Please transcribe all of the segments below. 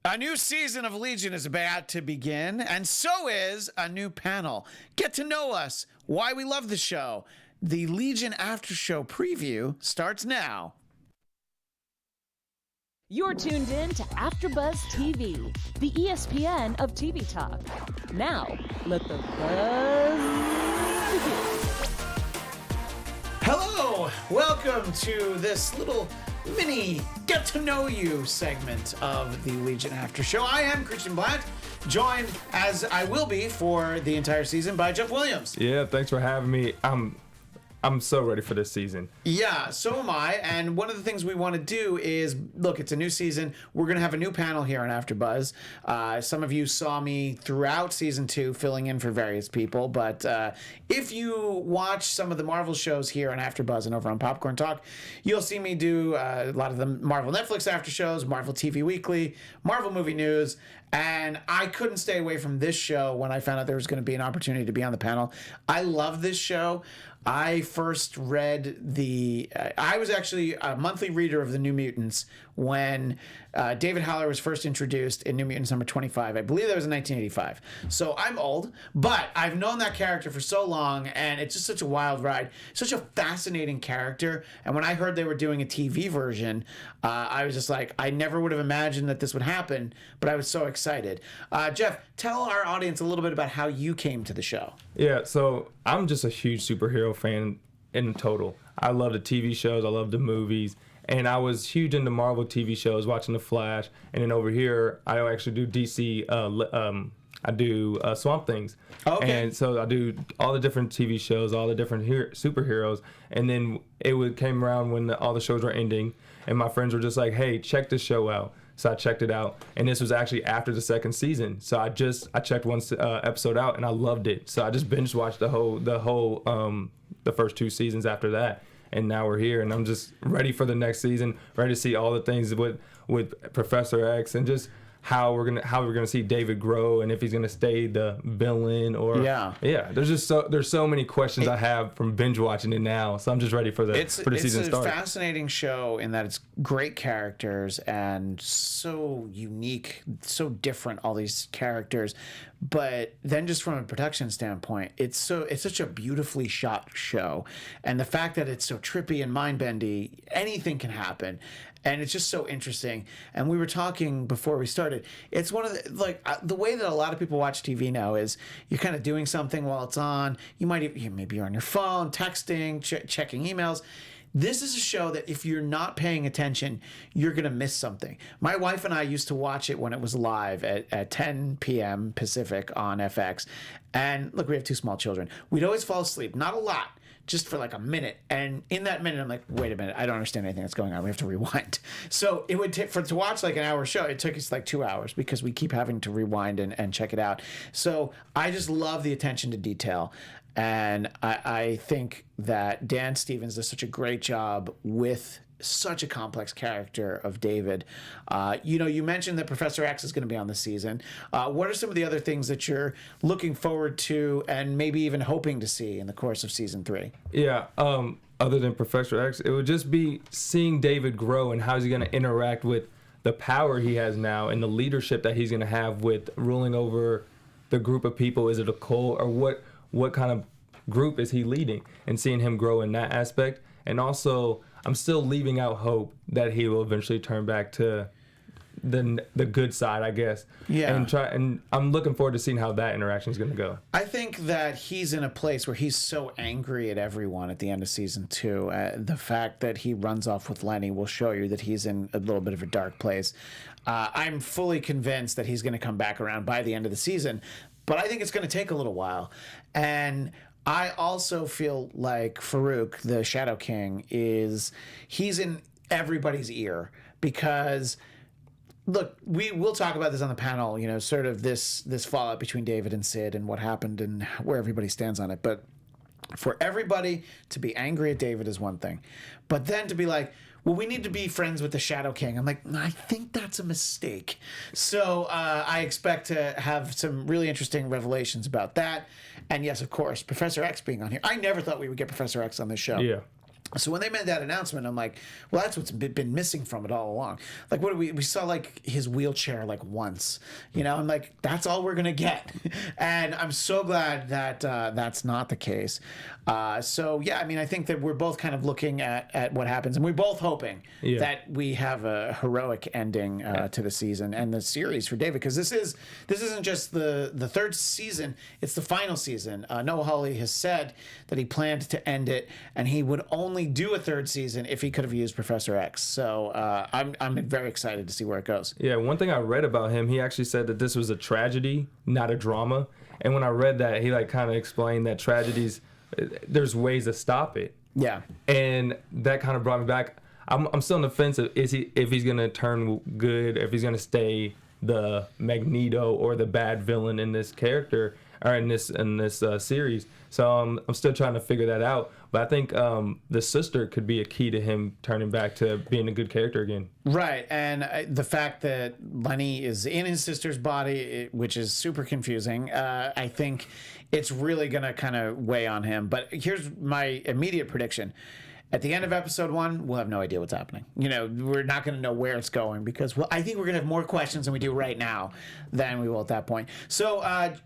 A new season of Legion is about to begin, and so is a new panel. Get to know us, why we love the show. The Legion After Show preview starts now. You're tuned in to AfterBuzz TV, the ESPN of TV talk. Now, let the buzz begin. Hello, welcome to this little mini get to know you segment of the Legion After Show. I am Christian Bladt, joined as I will be for the entire season by Jeff Williams. Yeah, thanks for having me. I'm so ready for this season. Yeah, so am I. And one of the things we want to do is, look, it's a new season. We're going to have a new panel here on AfterBuzz. Some of you saw me throughout season 2 filling in for various people. But if you watch some of the Marvel shows here on AfterBuzz and over on Popcorn Talk, you'll see me do a lot of the Marvel Netflix after shows, Marvel TV Weekly, Marvel Movie News. And I couldn't stay away from this show when I found out there was going to be an opportunity to be on the panel. I love this show. I first read I was actually a monthly reader of the New Mutants when David Haller was first introduced in New Mutants number 25. I believe that was in 1985. So I'm old, but I've known that character for so long, and it's just such a wild ride. Such a fascinating character. And when I heard they were doing a TV version, I was just like, I never would have imagined that this would happen, but I was so excited. Jeff, tell our audience a little bit about how you came to the show. Yeah, so I'm just a huge superhero fan in total. I love the TV shows, I love the movies, and I was huge into Marvel TV shows, watching The Flash, and then over here, I actually do DC, I do Swamp Things. Okay. And so I do all the different TV shows, all the different superheroes, and then came around when all the shows were ending, and my friends were just like, hey, check this show out. So I checked it out, and this was actually after the second season. So I checked one episode out, and I loved it. So I just binge watched the first 2 seasons after that, and now we're here, and I'm just ready for the next season, ready to see all the things with Professor X, and just how we're gonna see David grow, and if he's gonna stay the villain or there's so many questions I have from binge watching it now, so I'm just ready for the season to start. It's a fascinating show in that it's great characters and so unique, so different, all these characters, but then just from a production standpoint, it's such a beautifully shot show, and the fact that it's so trippy and mind-bendy, anything can happen. And it's just so interesting. And we were talking before we started. It's one of the way that a lot of people watch TV now is you're kind of doing something while it's on. Maybe you're on your phone, texting, checking emails. This is a show that if you're not paying attention, you're going to miss something. My wife and I used to watch it when it was live at 10 p.m. Pacific on FX. And look, we have 2 small children. We'd always fall asleep. Not a lot. Just for like a minute, and in that minute, I'm like, wait a minute, I don't understand anything that's going on. We have to rewind. So it would take to watch like an hour show. It took us like 2 hours because we keep having to rewind and check it out. So I just love the attention to detail, and I think that Dan Stevens does such a great job with such a complex character of David. You mentioned that Professor X is going to be on the season. What are some of the other things that you're looking forward to and maybe even hoping to see in the course of season 3? Yeah, other than Professor X, it would just be seeing David grow and how is he going to interact with the power he has now and the leadership that he's going to have with ruling over the group of people. Is it a cult, or what kind of group is he leading, and seeing him grow in that aspect. And also, I'm still leaving out hope that he will eventually turn back to the good side, I guess. Yeah. And I'm looking forward to seeing how that interaction is going to go. I think that he's in a place where he's so angry at everyone at the end of season 2. The fact that he runs off with Lenny will show you that he's in a little bit of a dark place. I'm fully convinced that he's going to come back around by the end of the season, but I think it's going to take a little while. And I also feel like Farouk, the Shadow King, he's in everybody's ear because, look, we'll talk about this on the panel, sort of this fallout between David and Sid and what happened and where everybody stands on it. But for everybody to be angry at David is one thing, but then to be like, well, we need to be friends with the Shadow King. I'm like, I think that's a mistake. So I expect to have some really interesting revelations about that. And yes, of course, Professor X being on here. I never thought we would get Professor X on this show. Yeah. So when they made that announcement, I'm like, well, that's what's been missing from it all along. Like, what do we saw like his wheelchair like once, I'm like, that's all we're going to get. And I'm so glad that that's not the case. So yeah, I mean, I think that we're both kind of looking at what happens, and we're both hoping that we have a heroic ending to the season and the series for David, because this isn't just the third season, it's the final season. Noah Hawley has said that he planned to end it, and he would only do a third season if he could have used Professor X. So I'm very excited to see where it goes. Yeah, one thing I read about him, he actually said that this was a tragedy, not a drama. And when I read that, he like kind of explained that tragedies, there's ways to stop it. Yeah. And that kind of brought me back. I'm still on the fence of if he's gonna turn good, if he's gonna stay the Magneto or the bad villain in this character or in this series. So I'm still trying to figure that out. But I think the sister could be a key to him turning back to being a good character again. Right, and the fact that Lenny is in his sister's body, which is super confusing, I think it's really going to kind of weigh on him. But here's my immediate prediction. At the end of episode 1, we'll have no idea what's happening. We're not going to know where it's going, because I think we're going to have more questions than we do right now than we will at that point. So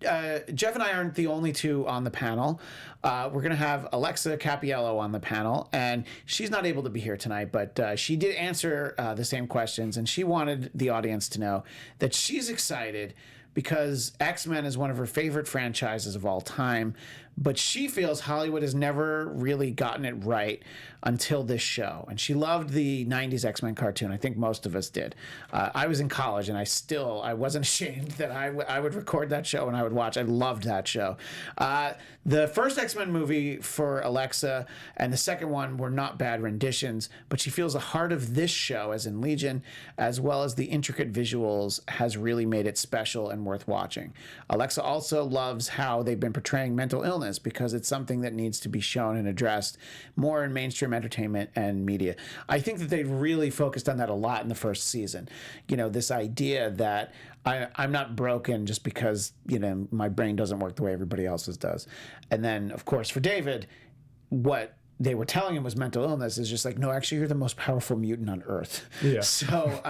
Jeff and I aren't the only two on the panel. We're going to have Alexa Cappiello on the panel, and she's not able to be here tonight, but she did answer the same questions, and she wanted the audience to know that she's excited because X-Men is one of her favorite franchises of all time, but she feels Hollywood has never really gotten it right until this show. And she loved the 90s X-Men cartoon. I think most of us did. I was in college, and I wasn't ashamed that I would record that show and I would watch. I loved that show. The first X-Men movie for Alexa and the second one were not bad renditions, but she feels the heart of this show, as in Legion, as well as the intricate visuals, has really made it special and worth watching. Alexa also loves how they've been portraying mental illness, because it's something that needs to be shown and addressed more in mainstream entertainment and media. I think that they've really focused on that a lot in the first season. This idea that I'm not broken just because, my brain doesn't work the way everybody else's does. And then, of course, for David, what they were telling him was mental illness is just like, no, actually, you're the most powerful mutant on Earth. Yeah. So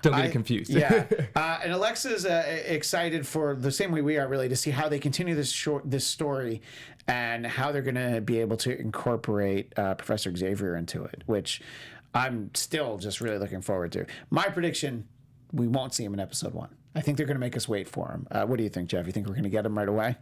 don't get confused. Yeah. And Alexa's excited for the same way we are, really, to see how they continue this story and how they're going to be able to incorporate Professor Xavier into it, which I'm still just really looking forward to. My prediction: we won't see him in episode 1. I think they're going to make us wait for him. What do you think, Jeff? You think we're going to get him right away?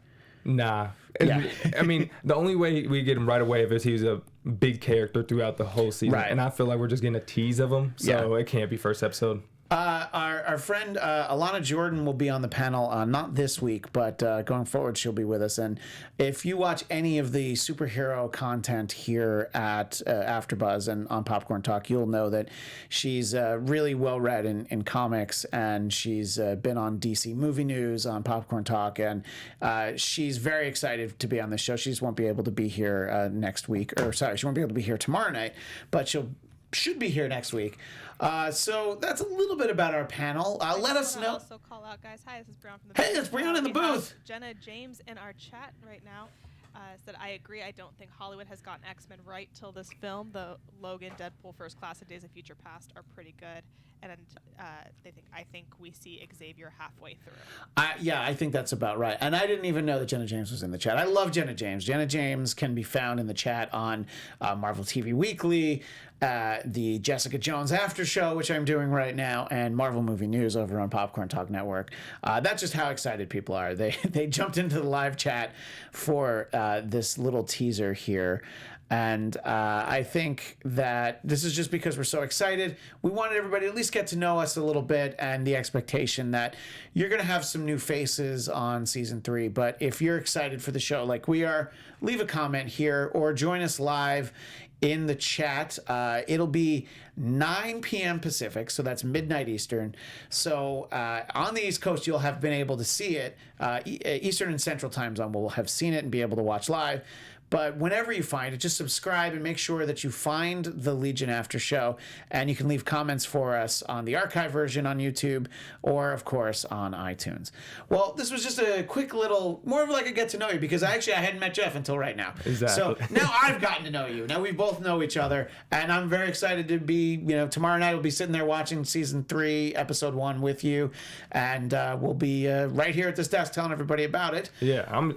Nah. Yeah. I mean, the only way we get him right away is he's a big character throughout the whole season. Right. And I feel like we're just getting a tease of him. So it can't be first episode. Our friend Alana Jordan will be on the panel, not this week, but going forward she'll be with us. And if you watch any of the superhero content here at AfterBuzz and on Popcorn Talk, you'll know that she's really well read in comics, and she's been on DC Movie News on Popcorn Talk, and she's very excited to be on this show. She just won't be able to be here next week, she won't be able to be here tomorrow night, but should be here next week. So that's a little bit about our panel. Let us know. Also call out, guys. Hi, this is Brown from the Hey, it's Brown in the booth. Jenna James in our chat right now said, I agree. I don't think Hollywood has gotten X-Men right till this film. The Logan, Deadpool, First Class, and Days of Future Past are pretty good. And I think we see Xavier halfway through. I think that's about right. And I didn't even know that Jenna James was in the chat. I love Jenna James. Jenna James can be found in the chat on Marvel TV Weekly, the Jessica Jones After Show, which I'm doing right now, and Marvel Movie News over on Popcorn Talk Network. That's just how excited people are. They jumped into the live chat for this little teaser here. And I think that this is just because we're so excited. We wanted everybody to at least get to know us a little bit, and the expectation that you're going to have some new faces on season 3. But if you're excited for the show like we are, leave a comment here or join us live in the chat. It'll be 9 p.m. Pacific, so that's midnight Eastern. So on the East Coast, you'll have been able to see it. Eastern and Central time zone will have seen it and be able to watch live. But whenever you find it, just subscribe and make sure that you find the Legion After Show. And you can leave comments for us on the archive version on YouTube or, of course, on iTunes. Well, this was just a quick little, more of like a get to know you, because I hadn't met Jeff until right now. Exactly. So now I've gotten to know you. Now we both know each other. And I'm very excited to be, tomorrow night we'll be sitting there watching season 3, episode 1 with you. And we'll be right here at this desk telling everybody about it. Yeah,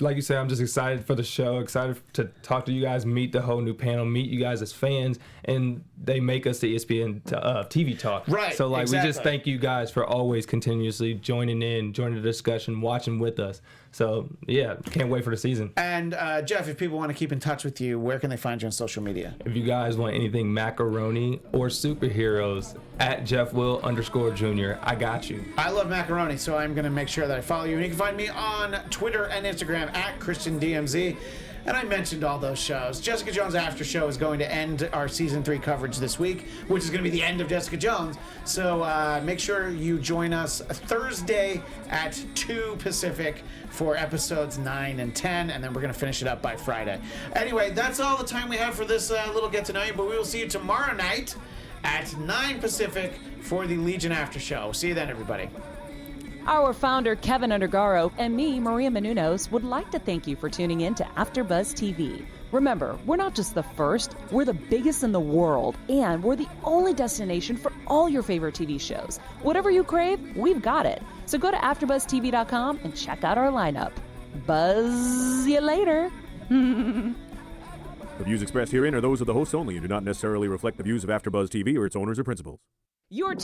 like you said, I'm just excited for the show, excited to talk to you guys, meet the whole new panel, meet you guys as fans, and they make us the ESPN TV talk. Right. So exactly. we just thank you guys for always continuously joining the discussion, watching with us. So yeah, can't wait for the season. And Jeff, if people want to keep in touch with you, where can they find you on social media? If you guys want anything macaroni or superheroes, at JeffWill_Jr. I got you. I love macaroni, so I'm going to make sure that I follow you. And you can find me on Twitter and Instagram at ChristianDMZ. And I mentioned all those shows. Jessica Jones After Show is going to end our season 3 coverage this week, which is going to be the end of Jessica Jones. So make sure you join us Thursday at 2 Pacific for episodes 9 and 10, and then we're going to finish it up by Friday. Anyway, that's all the time we have for this little get to know you, but we will see you tomorrow night at 9 Pacific for the Legion After Show. See you then, everybody. Our founder, Kevin Undergaro, and me, Maria Menounos, would like to thank you for tuning in to AfterBuzz TV. Remember, we're not just the first, we're the biggest in the world, and we're the only destination for all your favorite TV shows. Whatever you crave, we've got it. So go to AfterBuzzTV.com and check out our lineup. Buzz you later. The views expressed herein are those of the hosts only and do not necessarily reflect the views of AfterBuzz TV or its owners or principals. Your